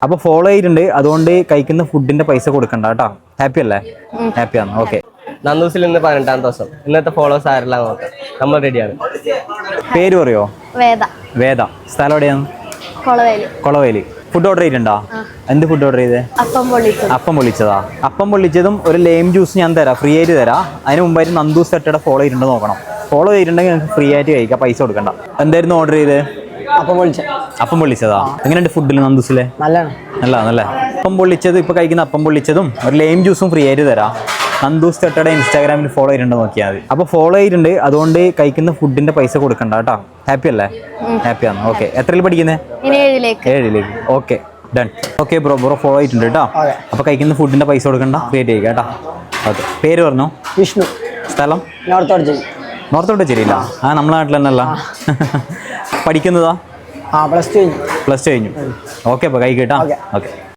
അപ്പൊ ഫോളോ ചെയ്തിട്ടുണ്ട്, അതുകൊണ്ട് കഴിക്കുന്ന ഫുഡിന്റെ പൈസ കൊടുക്കണ്ട കേട്ടോ. ഹാപ്പി അല്ലേ? ഹാപ്പിയാണ്. ഓക്കെ. നന്ദൂസിൽ ഇന്ന് 18ാം ദിവസം. ഇന്നത്തെ ഫോളോവേഴ്സ് ആരെല്ലാം നോക്കാം, നമ്മൾ റെഡിയാണ്. പേര് പറയോ? വേദ. വേദ. സ്ഥലം എവിടെയാണ്? കൊളവേലി. കൊളവേലി. ഫുഡ് ഓർഡർ ചെയ്തിട്ടുണ്ടോ? എന്ത് ഫുഡ് ഓർഡർ ചെയ്തേ? അപ്പം പൊള്ളിച്ചത്. അപ്പം പൊള്ളിച്ചതാ. അപ്പം പൊള്ളിച്ചതും ഒരു ലെയിം ജ്യൂസ് ഞാൻ തരാം, ഫ്രീ ആയിട്ട് തരാം. അതിന് മുമ്പായിട്ട് നന്ദൂസ് തട്ടയുടെ ഫോളോ ചെയ്തിട്ടുണ്ടോ നോക്കണം. ഫോളോ ചെയ്തിട്ടുണ്ടെങ്കിൽ നിങ്ങൾക്ക് ഫ്രീ ആയിട്ട് കഴിക്കാം, പൈസ കൊടുക്കണ്ട. എന്തായിരുന്നു ഓർഡർ ചെയ്ത്? അപ്പം പൊള്ളിച്ചതാ. എങ്ങനെയുണ്ട് ഫുഡിൽ നന്ദൂസിലെ? നല്ല. അപ്പം പൊള്ളിച്ചത് ഇപ്പൊ കഴിക്കുന്ന അപ്പം പൊള്ളിച്ചതും ഒരു ലെയിം ജ്യൂസും ഫ്രീ ആയിട്ട് തരാം. നന്ദൂസ് തട്ടയുടെ ഇൻസ്റ്റാഗ്രാമിൽ ഫോളോ ചെയ്തിട്ടുണ്ടോ നോക്കിയാൽ മതി. അപ്പൊ ഫോളോ ചെയ്തിട്ടുണ്ട്, അതുകൊണ്ട് കഴിക്കുന്ന ഫുഡിന്റെ പൈസ കൊടുക്കണ്ട കേട്ടോ. ഹാപ്പി അല്ലേ? ഹാപ്പിയാണ്. ഓക്കെ. എത്രയിൽ പഠിക്കുന്നത്? 7ലേക്ക്. Okay, done. Okay bro follow ചെയ്തിട്ടുണ്ട് കേട്ടോ. അപ്പൊ കഴിക്കുന്ന ഫുഡിന്റെ പൈസ കൊടുക്കണ്ട, ഫ്രീ ആയിട്ട് കഴിക്കാം കേട്ടോ. ഓക്കെ. പേര് പറഞ്ഞോ? വിഷ്ണു. സ്ഥലം? നോർത്തോട്ട് ശരിയില്ല. നമ്മുടെ നാട്ടിൽ തന്നെയല്ല. പഠിക്കുന്നതാ? പ്ലസ് ടു കഴിഞ്ഞു. ഓക്കെ. അപ്പൊ കഴിക്കട്ടാ. ഓക്കെ.